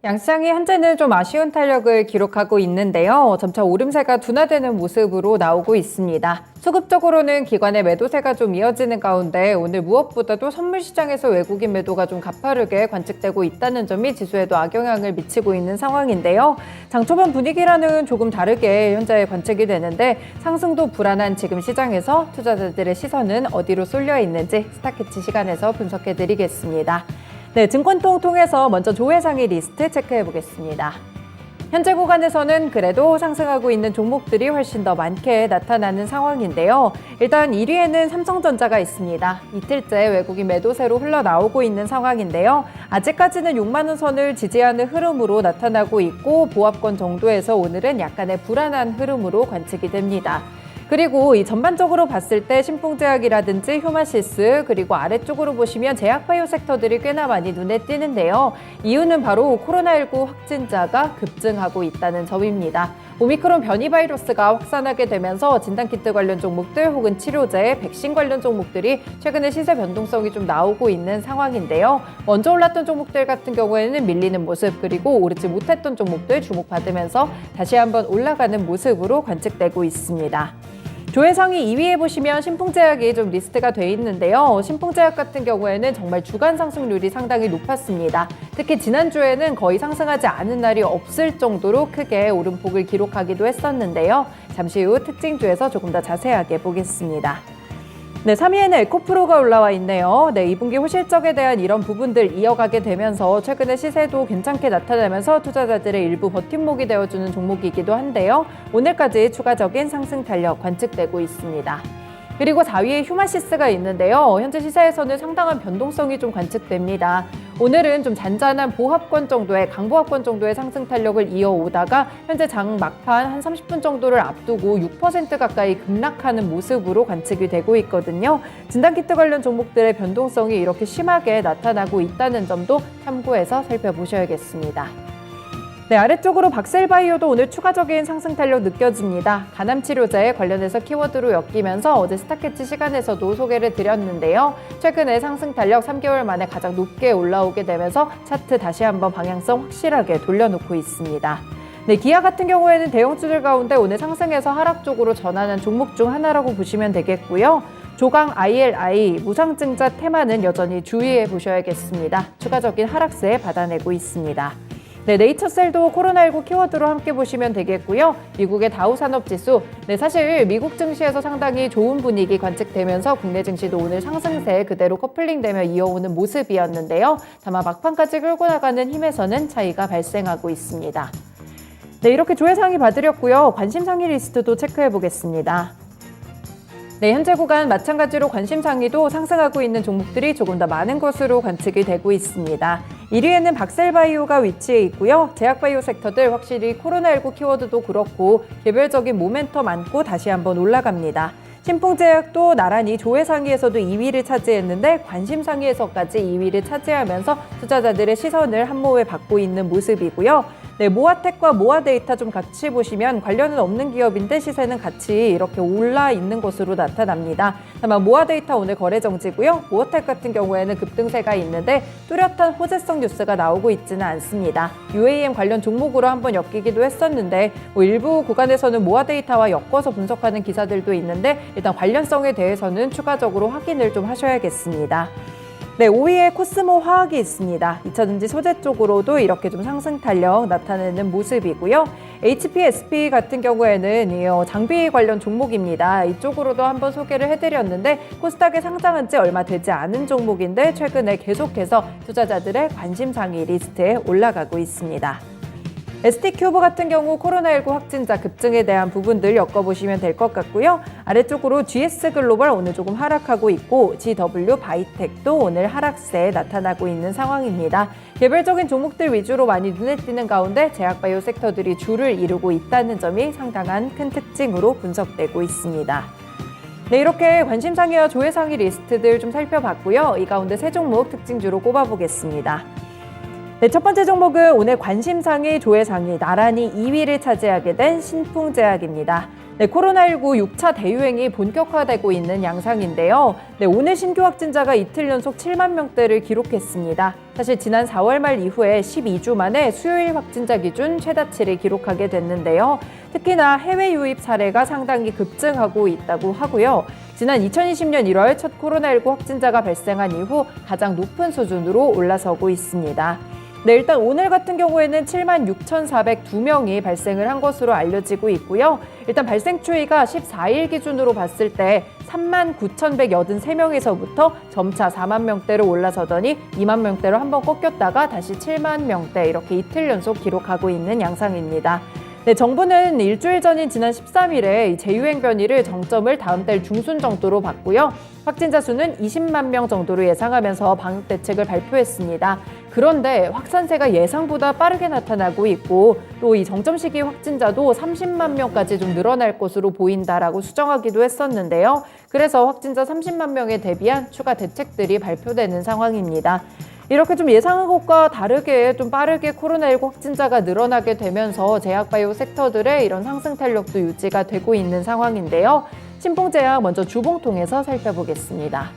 양시장이 현재는 좀 아쉬운 탄력을 기록하고 있는데요. 점차 오름세가 둔화되는 모습으로 나오고 있습니다. 수급적으로는 기관의 매도세가 좀 이어지는 가운데 오늘 무엇보다도 선물 시장에서 외국인 매도가 좀 가파르게 관측되고 있다는 점이 지수에도 악영향을 미치고 있는 상황인데요. 장 초반 분위기라는 조금 다르게 현재 관측이 되는데 상승도 불안한 지금 시장에서 투자자들의 시선은 어디로 쏠려 있는지 스타캐치 시간에서 분석해 드리겠습니다. 네, 증권통 통해서 먼저 조회상위 리스트 체크해 보겠습니다. 현재 구간에서는 그래도 상승하고 있는 종목들이 훨씬 더 많게 나타나는 상황인데요. 일단 1위에는 삼성전자가 있습니다. 이틀째 외국인 매도세로 흘러나오고 있는 상황인데요. 아직까지는 6만 원 선을 지지하는 흐름으로 나타나고 있고 보합권 정도에서 오늘은 약간의 불안한 흐름으로 관측이 됩니다. 그리고 이 전반적으로 봤을 때 신풍제약이라든지 휴마시스 그리고 아래쪽으로 보시면 제약바이오 섹터들이 꽤나 많이 눈에 띄는데요. 이유는 바로 코로나19 확진자가 급증하고 있다는 점입니다. 오미크론 변이 바이러스가 확산하게 되면서 진단키트 관련 종목들 혹은 치료제, 백신 관련 종목들이 최근에 시세 변동성이 좀 나오고 있는 상황인데요. 먼저 올랐던 종목들 같은 경우에는 밀리는 모습 그리고 오르지 못했던 종목들 주목받으면서 다시 한번 올라가는 모습으로 관측되고 있습니다. 조회상위 2위에 보시면 신풍제약이 좀 리스트가 돼 있는데요. 신풍제약 같은 경우에는 정말 주간 상승률이 상당히 높았습니다. 특히 지난주에는 거의 상승하지 않은 날이 없을 정도로 크게 오름폭을 기록하기도 했었는데요. 잠시 후 특징주에서 조금 더 자세하게 보겠습니다. 네, 3위에는 에코프로가 올라와 있네요. 네, 2분기 호실적에 대한 이런 부분들 이어가게 되면서 최근에 시세도 괜찮게 나타나면서 투자자들의 일부 버팀목이 되어주는 종목이기도 한데요. 오늘까지 추가적인 상승 탄력 관측되고 있습니다. 그리고 4위에 휴마시스가 있는데요. 현재 시세에서는 상당한 변동성이 좀 관측됩니다. 오늘은 좀 잔잔한 보합권 정도의 강보합권 정도의 상승 탄력을 이어오다가 현재 장 막판 한 30분 정도를 앞두고 6% 가까이 급락하는 모습으로 관측이 되고 있거든요. 진단키트 관련 종목들의 변동성이 이렇게 심하게 나타나고 있다는 점도 참고해서 살펴보셔야겠습니다. 네, 아래쪽으로 박셀바이오도 오늘 추가적인 상승 탄력 느껴집니다. 간암치료제 관련해서 키워드로 엮이면서 어제 스타캐치 시간에서도 소개를 드렸는데요. 최근에 상승 탄력 3개월 만에 가장 높게 올라오게 되면서 차트 다시 한번 방향성 확실하게 돌려놓고 있습니다. 네, 기아 같은 경우에는 대형주들 가운데 오늘 상승해서 하락 쪽으로 전환한 종목 중 하나라고 보시면 되겠고요. 조강 ILI, 무상증자 테마는 여전히 주의해 보셔야겠습니다. 추가적인 하락세 받아내고 있습니다. 네, 네이처셀도 코로나19 키워드로 함께 보시면 되겠고요. 미국의 다우산업지수, 네, 사실 미국 증시에서 상당히 좋은 분위기 관측되면서 국내 증시도 오늘 상승세 그대로 커플링되며 이어오는 모습이었는데요. 다만 막판까지 끌고 나가는 힘에서는 차이가 발생하고 있습니다. 네, 이렇게 조회상위 봐드렸고요. 관심상위 리스트도 체크해 보겠습니다. 네, 현재 구간 마찬가지로 관심상위도 상승하고 있는 종목들이 조금 더 많은 것으로 관측이 되고 있습니다. 1위에는 박셀바이오가 위치해 있고요. 제약바이오 섹터들 확실히 코로나19 키워드도 그렇고 개별적인 모멘텀 안고 다시 한번 올라갑니다. 신풍제약도 나란히 조회상위에서도 2위를 차지했는데 관심상위에서까지 2위를 차지하면서 투자자들의 시선을 한몫에 받고 있는 모습이고요. 네, 모아텍과 모아데이터 좀 같이 보시면 관련은 없는 기업인데 시세는 같이 이렇게 올라 있는 것으로 나타납니다. 다만 모아데이터 오늘 거래 정지고요. 모아텍 같은 경우에는 급등세가 있는데 뚜렷한 호재성 뉴스가 나오고 있지는 않습니다. UAM 관련 종목으로 한번 엮이기도 했었는데 일부 구간에서는 모아데이터와 엮어서 분석하는 기사들도 있는데 일단 관련성에 대해서는 추가적으로 확인을 좀 하셔야겠습니다. 네, 5위에 코스모 화학이 있습니다. 2차전지 소재 쪽으로도 이렇게 좀 상승 탄력 나타내는 모습이고요. HPSP 같은 경우에는 장비 관련 종목입니다. 이쪽으로도 한번 소개를 해드렸는데 코스닥에 상장한 지 얼마 되지 않은 종목인데 최근에 계속해서 투자자들의 관심상위 리스트에 올라가고 있습니다. ST큐브 같은 경우 코로나19 확진자 급증에 대한 부분들 엮어보시면 될 것 같고요. 아래쪽으로 GS글로벌 오늘 조금 하락하고 있고 GW 바이텍도 오늘 하락세에 나타나고 있는 상황입니다. 개별적인 종목들 위주로 많이 눈에 띄는 가운데 제약바이오 섹터들이 주를 이루고 있다는 점이 상당한 큰 특징으로 분석되고 있습니다. 네, 이렇게 관심상위와 조회상위 리스트들 좀 살펴봤고요. 이 가운데 세 종목 특징주로 꼽아보겠습니다. 네, 첫 번째 종목은 오늘 관심상위 조회상위 나란히 2위를 차지하게 된 신풍제약입니다. 네, 코로나19 6차 대유행이 본격화되고 있는 양상인데요. 네, 오늘 신규 확진자가 이틀 연속 7만 명대를 기록했습니다. 사실 지난 4월 말 이후에 12주 만에 수요일 확진자 기준 최다치를 기록하게 됐는데요. 특히나 해외 유입 사례가 상당히 급증하고 있다고 하고요. 지난 2020년 1월 첫 코로나19 확진자가 발생한 이후 가장 높은 수준으로 올라서고 있습니다. 네, 일단 오늘 같은 경우에는 76,402명이 발생을 한 것으로 알려지고 있고요. 일단 발생 추이가 14일 기준으로 봤을 때 39,183명에서부터 점차 4만 명대로 올라서더니 2만 명대로 한번 꺾였다가 다시 7만 명대 이렇게 이틀 연속 기록하고 있는 양상입니다. 네, 정부는 일주일 전인 지난 13일에 재유행 변이를 정점을 다음 달 중순 정도로 봤고요. 확진자 수는 20만 명 정도로 예상하면서 방역 대책을 발표했습니다. 그런데 확산세가 예상보다 빠르게 나타나고 있고 또 이 정점 시기 확진자도 30만 명까지 좀 늘어날 것으로 보인다라고 수정하기도 했었는데요. 그래서 확진자 30만 명에 대비한 추가 대책들이 발표되는 상황입니다. 이렇게 좀 예상한 것과 다르게 좀 빠르게 코로나19 확진자가 늘어나게 되면서 제약바이오 섹터들의 이런 상승 탄력도 유지가 되고 있는 상황인데요. 신풍제약 먼저 주봉통해서 살펴보겠습니다.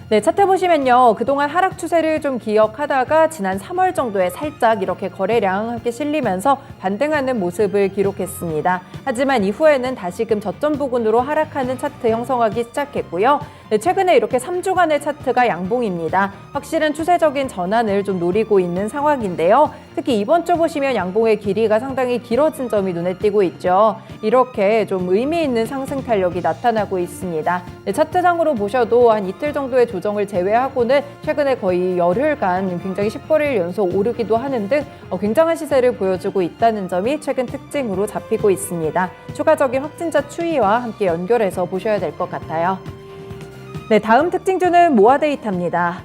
네, 차트 보시면요. 그동안 하락 추세를 좀 기억하다가 지난 3월 정도에 살짝 이렇게 거래량 함께 실리면서 반등하는 모습을 기록했습니다. 하지만 이후에는 다시금 저점 부근으로 하락하는 차트 형성하기 시작했고요. 네, 최근에 이렇게 3주간의 차트가 양봉입니다. 확실한 추세적인 전환을 좀 노리고 있는 상황인데요. 특히 이번 주 보시면 양봉의 길이가 상당히 길어진 점이 눈에 띄고 있죠. 이렇게 좀 의미 있는 상승 탄력이 나타나고 있습니다. 네, 차트상으로 보셔도 한 이틀 정도의 조정을 제외하고는 최근에 거의 열흘간 굉장히 10거래일 연속 오르기도 하는 등 굉장한 시세를 보여주고 있다는 점이 최근 특징으로 잡히고 있습니다. 추가적인 확진자 추이와 함께 연결해서 보셔야 될 것 같아요. 네, 다음 특징주는 모아데이터입니다.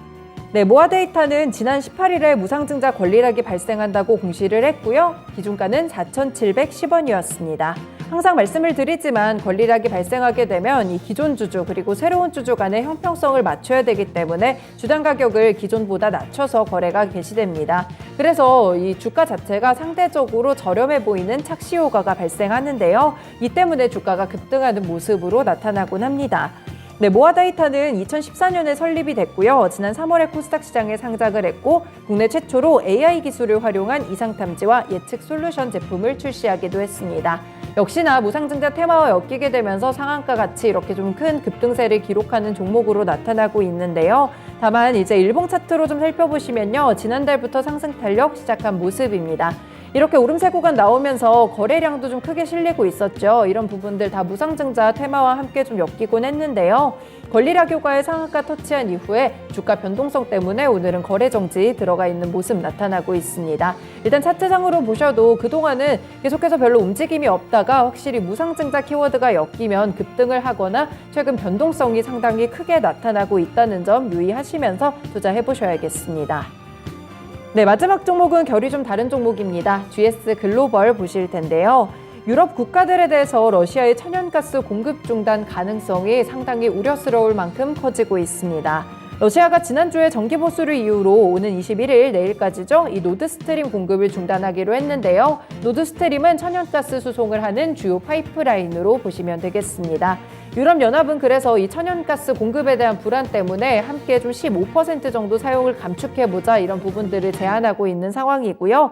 네, 모아데이터는 지난 18일에 무상증자 권리락이 발생한다고 공시를 했고요. 기준가는 4,710원이었습니다. 항상 말씀을 드리지만 권리락이 발생하게 되면 이 기존 주주 그리고 새로운 주주 간의 형평성을 맞춰야 되기 때문에 주당 가격을 기존보다 낮춰서 거래가 개시됩니다. 그래서 이 주가 자체가 상대적으로 저렴해 보이는 착시 효과가 발생하는데요. 이 때문에 주가가 급등하는 모습으로 나타나곤 합니다. 네, 모아데이터는 2014년에 설립이 됐고요. 지난 3월에 코스닥 시장에 상장을 했고 국내 최초로 AI 기술을 활용한 이상탐지와 예측 솔루션 제품을 출시하기도 했습니다. 역시나 무상증자 테마와 엮이게 되면서 상한가 같이 이렇게 좀 큰 급등세를 기록하는 종목으로 나타나고 있는데요. 다만 이제 일봉 차트로 좀 살펴보시면요. 지난달부터 상승 탄력 시작한 모습입니다. 이렇게 오름세 구간 나오면서 거래량도 좀 크게 실리고 있었죠. 이런 부분들 다 무상증자 테마와 함께 좀 엮이곤 했는데요. 권리락 효과의 상한가 터치한 이후에 주가 변동성 때문에 오늘은 거래 정지 들어가 있는 모습 나타나고 있습니다. 일단 차트상으로 보셔도 그동안은 계속해서 별로 움직임이 없다가 확실히 무상증자 키워드가 엮이면 급등을 하거나 최근 변동성이 상당히 크게 나타나고 있다는 점 유의하시면서 투자해 보셔야겠습니다. 네, 마지막 종목은 결이 좀 다른 종목입니다. GS 글로벌 보실 텐데요. 유럽 국가들에 대해서 러시아의 천연가스 공급 중단 가능성이 상당히 우려스러울 만큼 커지고 있습니다. 러시아가 지난주에 정기 보수를 이유로 오는 21일 내일까지죠. 이 노드스트림 공급을 중단하기로 했는데요. 노드스트림은 천연가스 수송을 하는 주요 파이프라인으로 보시면 되겠습니다. 유럽연합은 그래서 이 천연가스 공급에 대한 불안 때문에 함께 좀 15% 정도 사용을 감축해보자 이런 부분들을 제안하고 있는 상황이고요.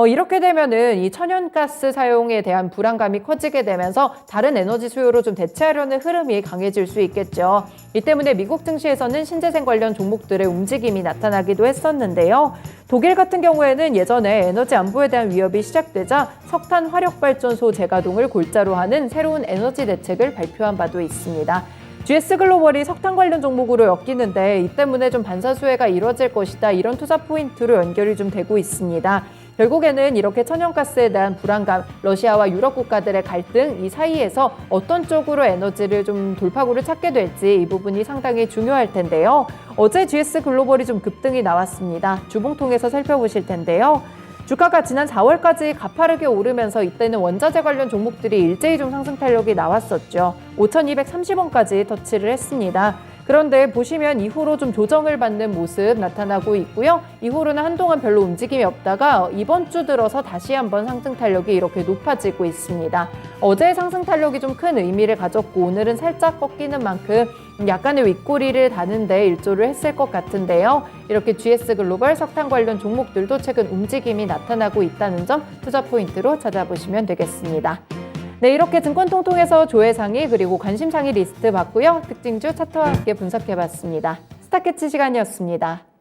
이렇게 되면은 이 천연가스 사용에 대한 불안감이 커지게 되면서 다른 에너지 수요로 좀 대체하려는 흐름이 강해질 수 있겠죠. 이 때문에 미국 증시에서는 신재생 관련 종목들의 움직임이 나타나기도 했었는데요. 독일 같은 경우에는 예전에 에너지 안보에 대한 위협이 시작되자 석탄 화력발전소 재가동을 골자로 하는 새로운 에너지 대책을 발표한 바도 있습니다. GS 글로벌이 석탄 관련 종목으로 엮이는데 이 때문에 좀 반사수혜가 이뤄질 것이다. 이런 투자 포인트로 연결이 좀 되고 있습니다. 결국에는 이렇게 천연가스에 대한 불안감, 러시아와 유럽 국가들의 갈등 이 사이에서 어떤 쪽으로 에너지를 좀 돌파구를 찾게 될지 이 부분이 상당히 중요할 텐데요. 어제 GS 글로벌이 좀 급등이 나왔습니다. 주봉 통해서 살펴보실 텐데요. 주가가 지난 4월까지 가파르게 오르면서 이때는 원자재 관련 종목들이 일제히 좀 상승 탄력이 나왔었죠. 5,230원까지 터치를 했습니다. 그런데 보시면 이후로 좀 조정을 받는 모습 나타나고 있고요. 이후로는 한동안 별로 움직임이 없다가 이번 주 들어서 다시 한번 상승 탄력이 이렇게 높아지고 있습니다. 어제의 상승 탄력이 좀 큰 의미를 가졌고 오늘은 살짝 꺾이는 만큼 약간의 윗꼬리를 다는데 일조를 했을 것 같은데요. 이렇게 GS글로벌 석탄 관련 종목들도 최근 움직임이 나타나고 있다는 점 투자 포인트로 찾아보시면 되겠습니다. 네, 이렇게 증권통통에서 조회상위 그리고 관심상위 리스트 봤고요. 특징주 차트와 함께 분석해봤습니다. 스타캐치 시간이었습니다.